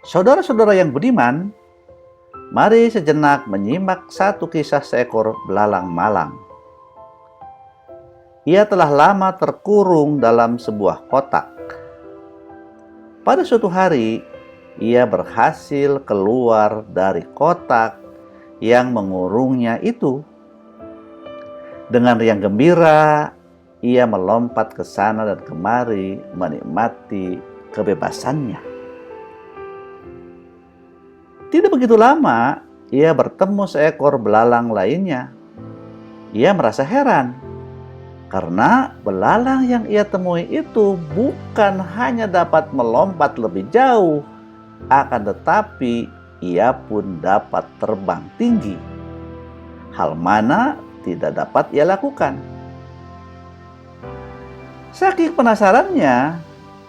Saudara-saudara yang budiman, mari sejenak menyimak satu kisah seekor belalang malang. Ia telah lama terkurung dalam sebuah kotak. Pada suatu hari, ia berhasil keluar dari kotak yang mengurungnya itu. Dengan riang gembira, ia melompat ke sana dan kemari menikmati kebebasannya. Tidak begitu lama, ia bertemu seekor belalang lainnya. Ia merasa heran, karena belalang yang ia temui itu bukan hanya dapat melompat lebih jauh, akan tetapi ia pun dapat terbang tinggi. Hal mana tidak dapat ia lakukan. Saking penasarannya,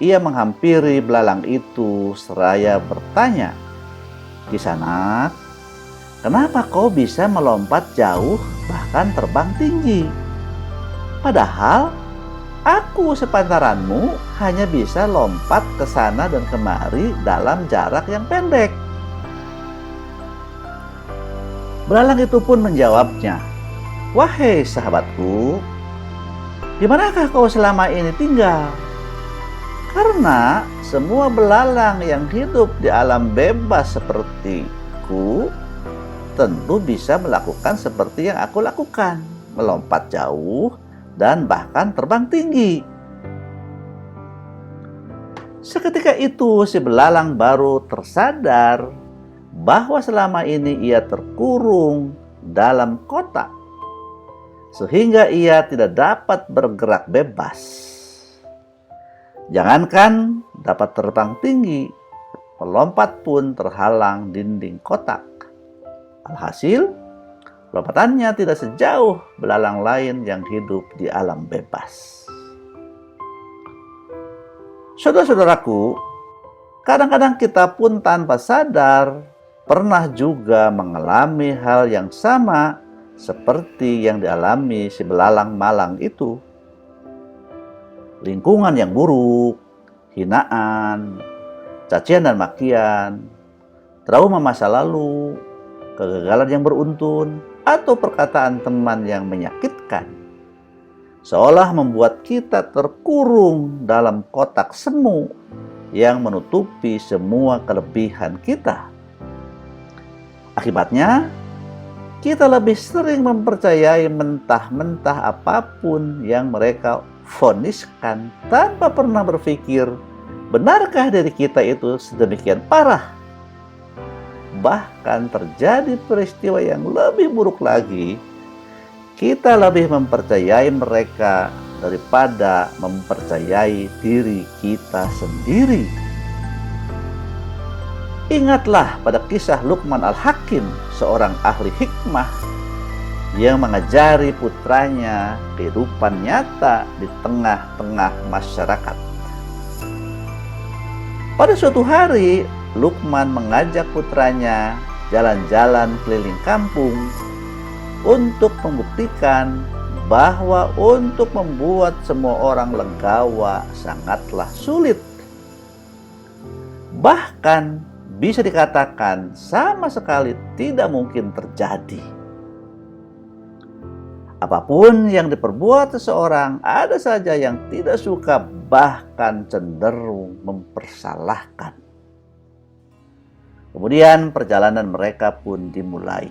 ia menghampiri belalang itu seraya bertanya, "Kisanak, kenapa kau bisa melompat jauh bahkan terbang tinggi? Padahal aku sepantaranmu hanya bisa lompat ke sana dan kemari dalam jarak yang pendek." Belalang itu pun menjawabnya, "Wahai sahabatku, di manakah kau selama ini tinggal? Karena semua belalang yang hidup di alam bebas sepertiku tentu bisa melakukan seperti yang aku lakukan, melompat jauh dan bahkan terbang tinggi." Seketika itu si belalang baru tersadar bahwa selama ini ia terkurung dalam kotak, sehingga ia tidak dapat bergerak bebas. Jangankan dapat terbang tinggi, melompat pun terhalang dinding kotak. Alhasil, lompatannya tidak sejauh belalang lain yang hidup di alam bebas. Saudara-saudaraku, kadang-kadang kita pun tanpa sadar pernah juga mengalami hal yang sama seperti yang dialami si belalang malang itu. Lingkungan yang buruk, hinaan, cacian dan makian, trauma masa lalu, kegagalan yang beruntun, atau perkataan teman yang menyakitkan, seolah membuat kita terkurung dalam kotak semu yang menutupi semua kelebihan kita. Akibatnya, kita lebih sering mempercayai mentah-mentah apapun yang mereka voniskan tanpa pernah berpikir, benarkah diri kita itu sedemikian parah? Bahkan terjadi peristiwa yang lebih buruk lagi, kita lebih mempercayai mereka daripada mempercayai diri kita sendiri. Ingatlah pada kisah Luqman Al-Hakim, seorang ahli hikmah yang mengajari putranya kehidupan nyata di tengah-tengah masyarakat. Pada suatu hari, Luqman mengajak putranya jalan-jalan keliling kampung untuk membuktikan bahwa untuk membuat semua orang legawa sangatlah sulit. Bahkan bisa dikatakan sama sekali tidak mungkin terjadi. Apapun yang diperbuat seseorang, ada saja yang tidak suka, bahkan cenderung mempersalahkan. Kemudian perjalanan mereka pun dimulai.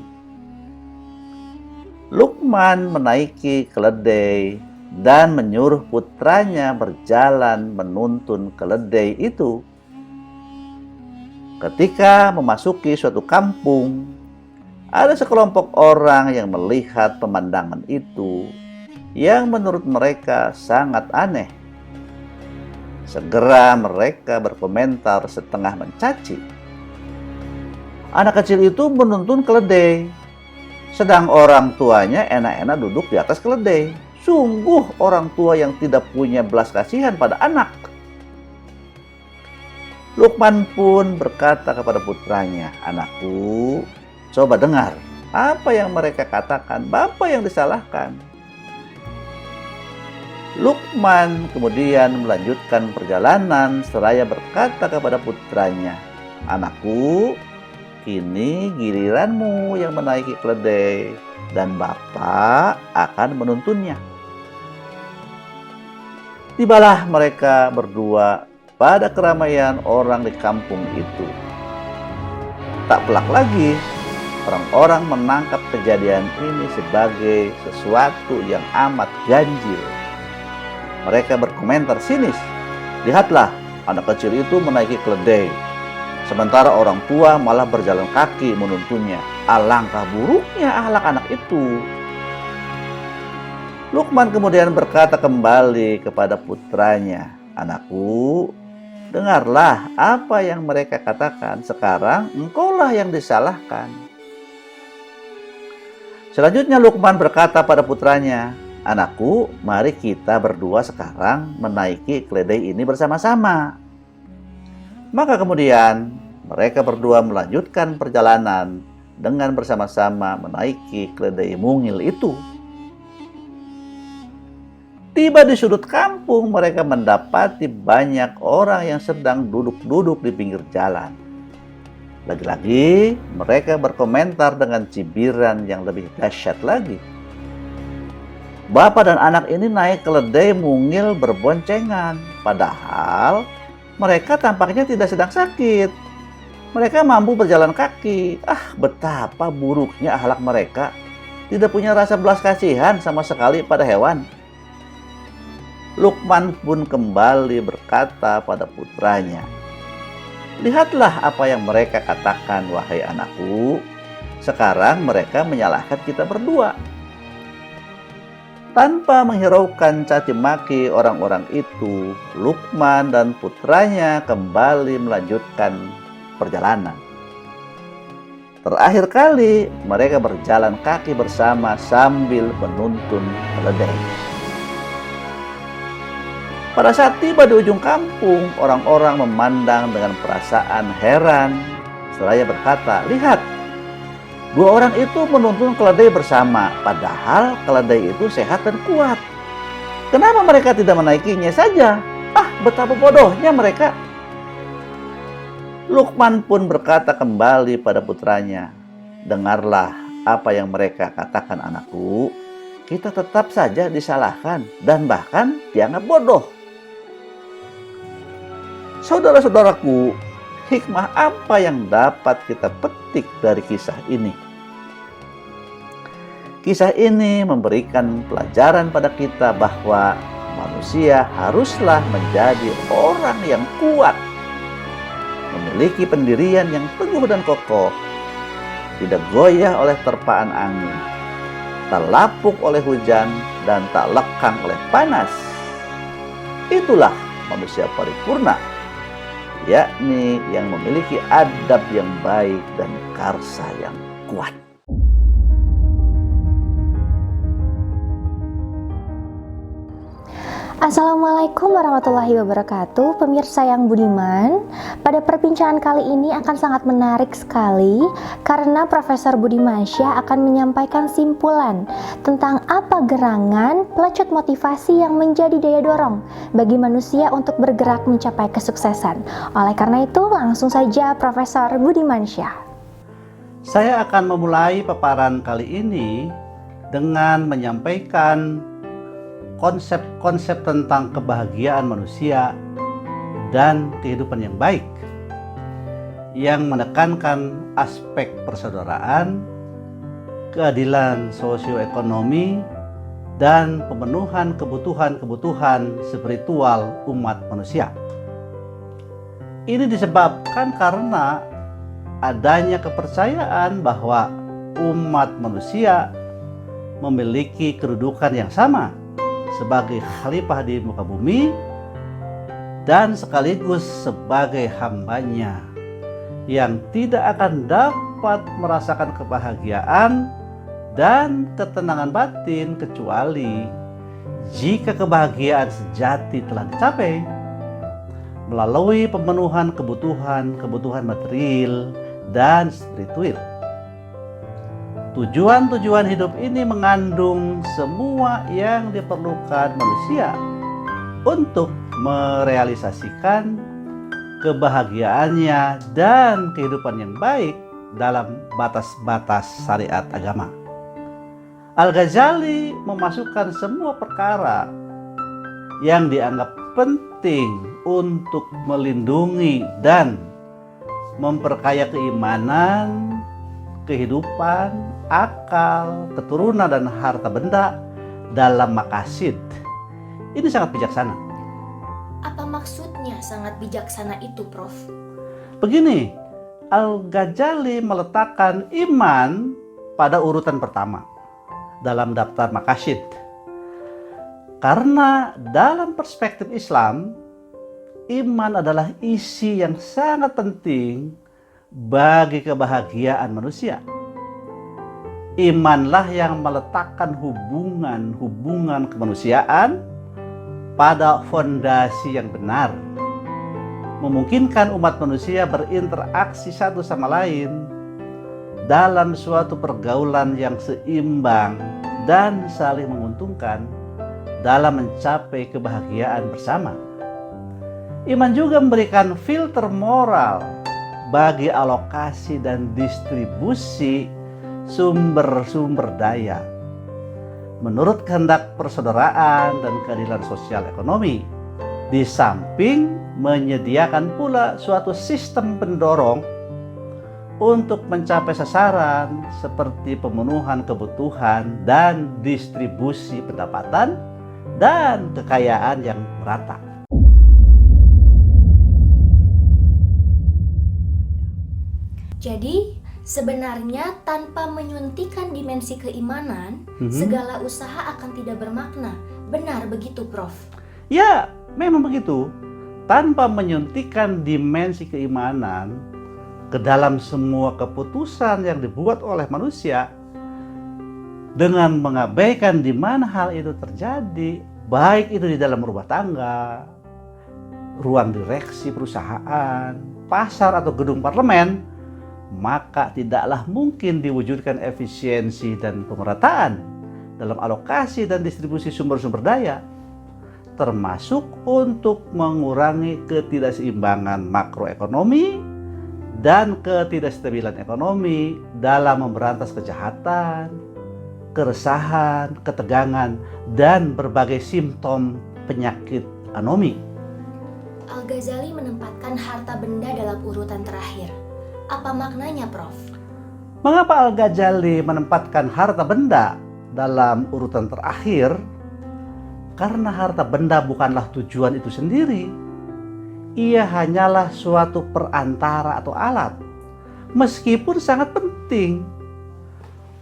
Luqman menaiki keledai dan menyuruh putranya berjalan menuntun keledai itu. Ketika memasuki suatu kampung, ada sekelompok orang yang melihat pemandangan itu yang menurut mereka sangat aneh. Segera mereka berkomentar setengah mencaci. Anak kecil itu menuntun keledai, sedang orang tuanya enak-enak duduk di atas keledai. Sungguh orang tua yang tidak punya belas kasihan pada anak. Luqman pun berkata kepada putranya, "Anakku, coba dengar apa yang mereka katakan, bapak yang disalahkan." Luqman kemudian melanjutkan perjalanan seraya berkata kepada putranya, Anakku, kini giliranmu yang menaiki keledai dan Bapak akan menuntunnya. Tibalah mereka berdua pada keramaian orang di kampung itu. Tak pelak lagi, orang-orang menangkap kejadian ini sebagai sesuatu yang amat ganjil. Mereka berkomentar sinis, "Lihatlah, anak kecil itu menaiki keledai, sementara orang tua malah berjalan kaki menuntunnya. Alangkah buruknya akhlak anak itu." Lukman kemudian berkata kembali kepada putranya, "Anakku, dengarlah apa yang mereka katakan. Sekarang engkaulah yang disalahkan." Selanjutnya Lukman berkata pada putranya, "Anakku, mari kita berdua sekarang menaiki keledai ini bersama-sama." Maka kemudian mereka berdua melanjutkan perjalanan dengan bersama-sama menaiki keledai mungil itu. Tiba di sudut kampung, mereka mendapati banyak orang yang sedang duduk-duduk di pinggir jalan. Lagi-lagi mereka berkomentar dengan cibiran yang lebih dahsyat lagi. Bapak dan anak ini naik keledai mungil berboncengan, padahal mereka tampaknya tidak sedang sakit. Mereka mampu berjalan kaki. Betapa buruknya akhlak mereka. Tidak punya rasa belas kasihan sama sekali pada hewan. Lukman pun kembali berkata pada putranya, "Lihatlah apa yang mereka katakan, wahai anakku. Sekarang mereka menyalahkan kita berdua." Tanpa menghiraukan caci maki orang-orang itu, Lukman dan putranya kembali melanjutkan perjalanan. Terakhir kali mereka berjalan kaki bersama sambil menuntun keledai. Pada saat tiba di ujung kampung, orang-orang memandang dengan perasaan heran. Seraya berkata, "Lihat, dua orang itu menuntun keledai bersama, padahal keledai itu sehat dan kuat. Kenapa mereka tidak menaikinya saja? Betapa bodohnya mereka." Lukman pun berkata kembali pada putranya, "Dengarlah apa yang mereka katakan, anakku. Kita tetap saja disalahkan dan bahkan dianggap bodoh." Saudara-saudaraku, hikmah apa yang dapat kita petik dari kisah ini? Kisah ini memberikan pelajaran pada kita bahwa manusia haruslah menjadi orang yang kuat, memiliki pendirian yang teguh dan kokoh, tidak goyah oleh terpaan angin, tak lapuk oleh hujan, dan tak lekang oleh panas. Itulah manusia paripurna, yakni yang memiliki adab yang baik dan karsa yang kuat. Assalamualaikum warahmatullahi wabarakatuh, pemirsa yang budiman. Pada perbincangan kali ini akan sangat menarik sekali karena Profesor Budimansyah akan menyampaikan simpulan tentang apa gerangan pelecut motivasi yang menjadi daya dorong bagi manusia untuk bergerak mencapai kesuksesan. Oleh karena itu, langsung saja Profesor Budimansyah. Saya akan memulai paparan kali ini dengan menyampaikan konsep-konsep tentang kebahagiaan manusia dan kehidupan yang baik, yang menekankan aspek persaudaraan, keadilan sosioekonomi, dan pemenuhan kebutuhan-kebutuhan spiritual umat manusia. Ini disebabkan karena adanya kepercayaan bahwa umat manusia memiliki kedudukan yang sama sebagai khalifah di muka bumi dan sekaligus sebagai hambanya yang tidak akan dapat merasakan kebahagiaan dan ketenangan batin kecuali jika kebahagiaan sejati telah dicapai melalui pemenuhan kebutuhan material dan spiritual. Tujuan-tujuan hidup ini mengandung semua yang diperlukan manusia untuk merealisasikan kebahagiaannya, dan kehidupan yang baik dalam batas-batas syariat agama. Al-Ghazali memasukkan semua perkara yang dianggap penting untuk melindungi dan memperkaya keimanan, kehidupan, akal, keturunan, dan harta benda dalam maqasid. Ini sangat bijaksana. Apa maksudnya sangat bijaksana itu, Prof? Begini, Al-Ghazali meletakkan iman pada urutan pertama dalam daftar maqasid. Karena dalam perspektif Islam, iman adalah isi yang sangat penting bagi kebahagiaan manusia. Imanlah yang meletakkan hubungan kemanusiaan pada fondasi yang benar, memungkinkan umat manusia berinteraksi satu sama lain dalam suatu pergaulan yang seimbang dan saling menguntungkan dalam mencapai kebahagiaan bersama. Iman juga memberikan filter moral bagi alokasi dan distribusi sumber-sumber daya menurut kehendak persaudaraan dan keadilan sosial ekonomi, di samping menyediakan pula suatu sistem pendorong untuk mencapai sasaran seperti pemenuhan kebutuhan dan distribusi pendapatan dan kekayaan yang merata. Jadi, sebenarnya tanpa menyuntikkan dimensi keimanan, segala usaha akan tidak bermakna. Benar begitu, Prof? Ya, memang begitu. Tanpa menyuntikkan dimensi keimanan ke dalam semua keputusan yang dibuat oleh manusia, dengan mengabaikan di mana hal itu terjadi, baik itu di dalam rumah tangga, ruang direksi perusahaan, pasar, atau gedung parlemen, maka tidaklah mungkin diwujudkan efisiensi dan pemerataan dalam alokasi dan distribusi sumber-sumber daya, termasuk untuk mengurangi ketidakseimbangan makroekonomi dan ketidakstabilan ekonomi dalam memberantas kejahatan, keresahan, ketegangan, dan berbagai simptom penyakit anomi. Al-Ghazali menempatkan harta benda dalam urutan terakhir. Apa maknanya, Prof? Mengapa Al-Ghazali menempatkan harta benda dalam urutan terakhir? Karena harta benda bukanlah tujuan itu sendiri. Ia hanyalah suatu perantara atau alat, meskipun sangat penting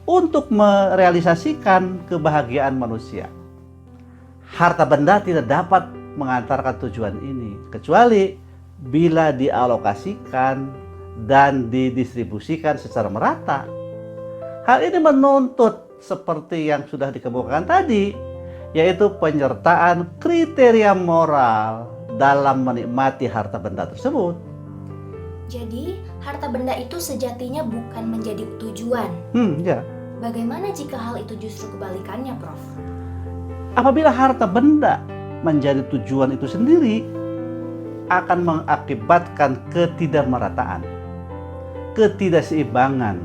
untuk merealisasikan kebahagiaan manusia. Harta benda tidak dapat mengantarkan tujuan ini, kecuali bila dialokasikan dan didistribusikan secara merata. Hal ini menuntut seperti yang sudah dikemukakan tadi, yaitu penyertaan kriteria moral dalam menikmati harta benda tersebut. Jadi, harta benda itu sejatinya bukan menjadi tujuan. Ya. Bagaimana jika hal itu justru kebalikannya, Prof? Apabila harta benda menjadi tujuan itu sendiri, akan mengakibatkan ketidakmerataan, ketidakseimbangan,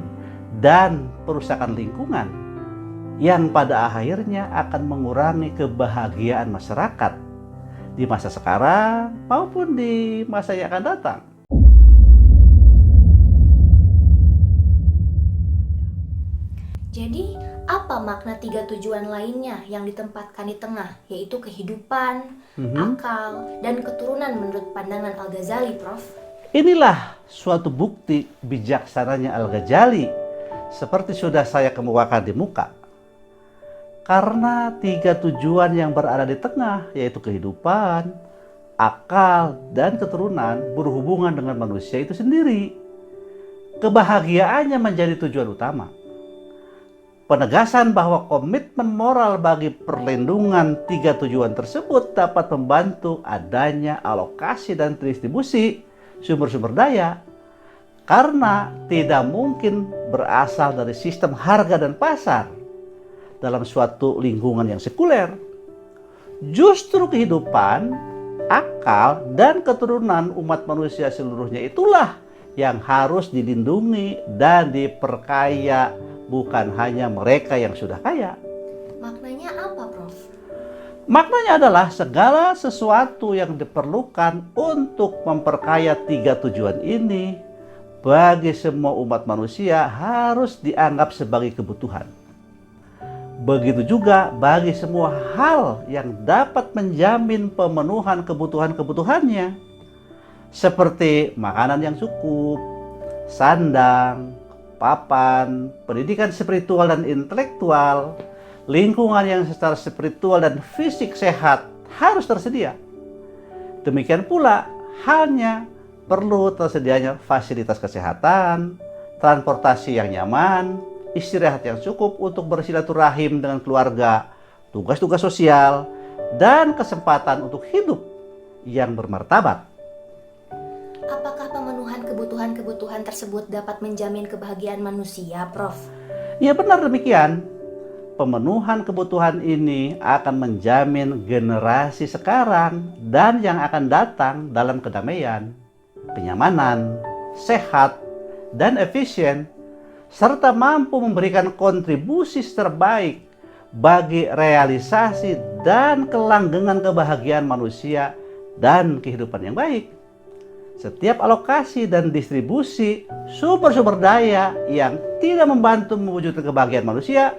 dan perusakan lingkungan yang pada akhirnya akan mengurangi kebahagiaan masyarakat di masa sekarang maupun di masa yang akan datang. Jadi, apa makna 3 tujuan lainnya yang ditempatkan di tengah, yaitu kehidupan, akal, dan keturunan menurut pandangan Al-Ghazali, Prof? Inilah suatu bukti bijaksananya Al-Ghazali, seperti sudah saya kemukakan di muka. Karena 3 tujuan yang berada di tengah, yaitu kehidupan, akal, dan keturunan, berhubungan dengan manusia itu sendiri. Kebahagiaannya menjadi tujuan utama. Penegasan bahwa komitmen moral bagi perlindungan 3 tujuan tersebut dapat membantu adanya alokasi dan distribusi sumber-sumber daya, karena tidak mungkin berasal dari sistem harga dan pasar dalam suatu lingkungan yang sekuler. Justru kehidupan akal dan keturunan umat manusia seluruhnya itulah yang harus dilindungi dan diperkaya, bukan hanya mereka yang sudah kaya. Maknanya apa, Prof? Maknanya adalah segala sesuatu yang diperlukan untuk memperkaya tiga tujuan ini bagi semua umat manusia harus dianggap sebagai kebutuhan. Begitu juga bagi semua hal yang dapat menjamin pemenuhan kebutuhan-kebutuhannya, seperti makanan yang cukup, sandang, papan, pendidikan spiritual dan intelektual, lingkungan yang secara spiritual dan fisik sehat harus tersedia. Demikian pula halnya perlu tersedianya fasilitas kesehatan, transportasi yang nyaman, istirahat yang cukup untuk bersilaturahim dengan keluarga, tugas-tugas sosial, dan kesempatan untuk hidup yang bermartabat. Apakah pemenuhan kebutuhan-kebutuhan tersebut dapat menjamin kebahagiaan manusia, Prof? Ya, benar demikian. Pemenuhan kebutuhan ini akan menjamin generasi sekarang dan yang akan datang dalam kedamaian, kenyamanan, sehat, dan efisien, serta mampu memberikan kontribusi terbaik bagi realisasi dan kelanggengan kebahagiaan manusia dan kehidupan yang baik. Setiap alokasi dan distribusi sumber-sumber daya yang tidak membantu mewujudkan kebahagiaan manusia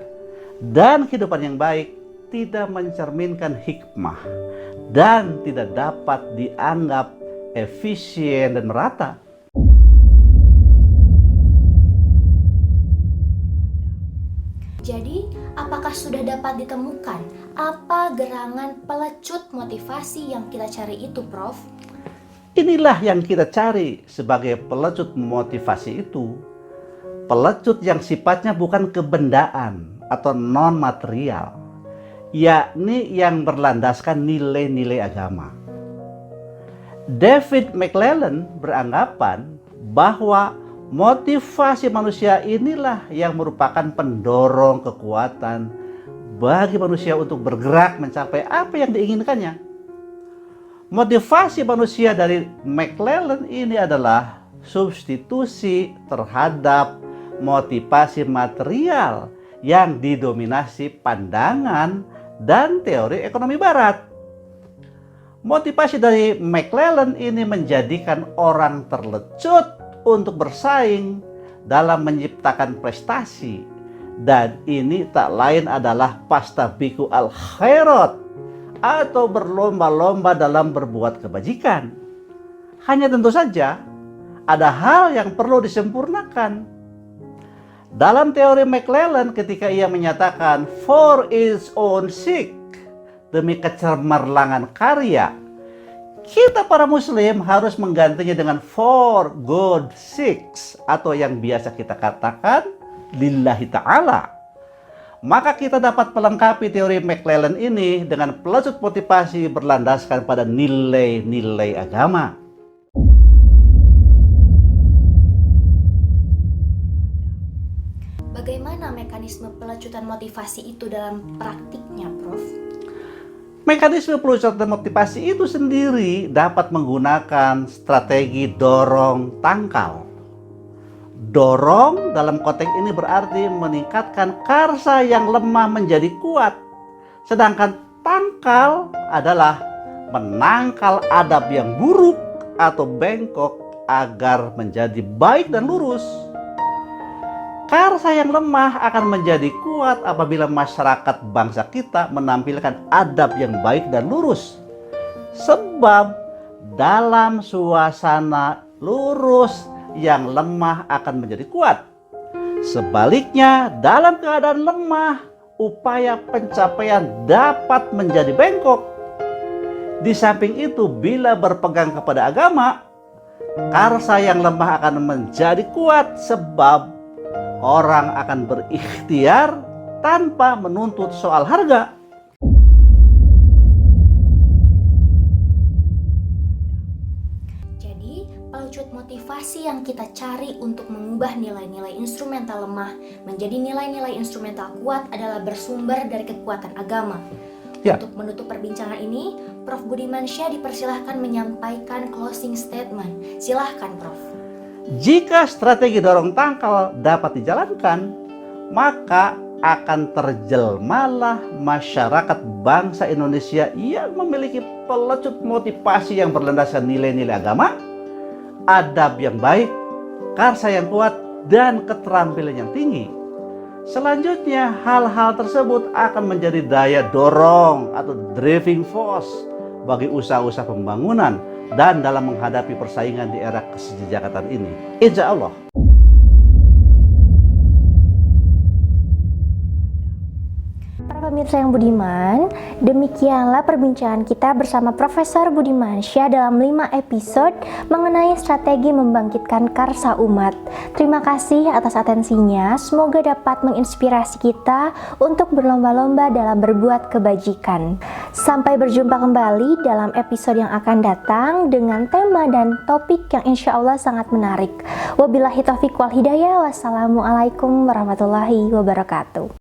dan kehidupan yang baik tidak mencerminkan hikmah dan tidak dapat dianggap efisien dan merata. Jadi, apakah sudah dapat ditemukan apa gerangan pelecut motivasi yang kita cari itu, Prof? Inilah yang kita cari sebagai pelecut motivasi itu. Pelecut yang sifatnya bukan kebendaan atau non-material, yakni yang berlandaskan nilai-nilai agama. David McClelland beranggapan bahwa motivasi manusia inilah yang merupakan pendorong kekuatan bagi manusia untuk bergerak mencapai apa yang diinginkannya. Motivasi manusia dari McClelland ini adalah substitusi terhadap motivasi material yang didominasi pandangan dan teori ekonomi barat. Motivasi dari McClelland ini menjadikan orang terlecut untuk bersaing dalam menciptakan prestasi, dan ini tak lain adalah pastabiqu al-khairat atau berlomba-lomba dalam berbuat kebajikan. Hanya tentu saja ada hal yang perlu disempurnakan. Dalam teori McClelland ketika ia menyatakan for its own sake, demi kecemerlangan karya, kita para muslim harus menggantinya dengan for God's sake atau yang biasa kita katakan lillahi ta'ala. Maka kita dapat melengkapi teori McClelland ini dengan pelecut motivasi berlandaskan pada nilai-nilai agama. Bagaimana mekanisme pelecutan motivasi itu dalam praktiknya, Prof? Mekanisme pelecutan motivasi itu sendiri dapat menggunakan strategi dorong tangkal. Dorong dalam konteks ini berarti meningkatkan karsa yang lemah menjadi kuat. Sedangkan tangkal adalah menangkal adab yang buruk atau bengkok agar menjadi baik dan lurus. Karsa yang lemah akan menjadi kuat apabila masyarakat bangsa kita menampilkan adab yang baik dan lurus. Sebab dalam suasana lurus, yang lemah akan menjadi kuat. Sebaliknya, dalam keadaan lemah, upaya pencapaian dapat menjadi bengkok. Di samping itu, bila berpegang kepada agama, karsa yang lemah akan menjadi kuat sebab orang akan berikhtiar tanpa menuntut soal harga. Pelecut motivasi yang kita cari untuk mengubah nilai-nilai instrumental lemah menjadi nilai-nilai instrumental kuat adalah bersumber dari kekuatan agama. Ya. Untuk menutup perbincangan ini, Prof. Budimansyah dipersilahkan menyampaikan closing statement. Silahkan, Prof. Jika strategi dorong tangkal dapat dijalankan, maka akan terjelmalah masyarakat bangsa Indonesia yang memiliki pelecut motivasi yang berlandaskan nilai-nilai agama, adab yang baik, karsa yang kuat, dan keterampilan yang tinggi. Selanjutnya, hal-hal tersebut akan menjadi daya dorong atau driving force bagi usaha-usaha pembangunan dan dalam menghadapi persaingan di era kesejahterakan ini. Insya Allah. Para pemirsa yang budiman, demikianlah perbincangan kita bersama Profesor Budimansyah dalam 5 episode mengenai strategi membangkitkan karsa umat. Terima kasih atas atensinya, semoga dapat menginspirasi kita untuk berlomba-lomba dalam berbuat kebajikan. Sampai berjumpa kembali dalam episode yang akan datang dengan tema dan topik yang insya Allah sangat menarik. Wabillahi taufiq wal hidayah, wassalamualaikum warahmatullahi wabarakatuh.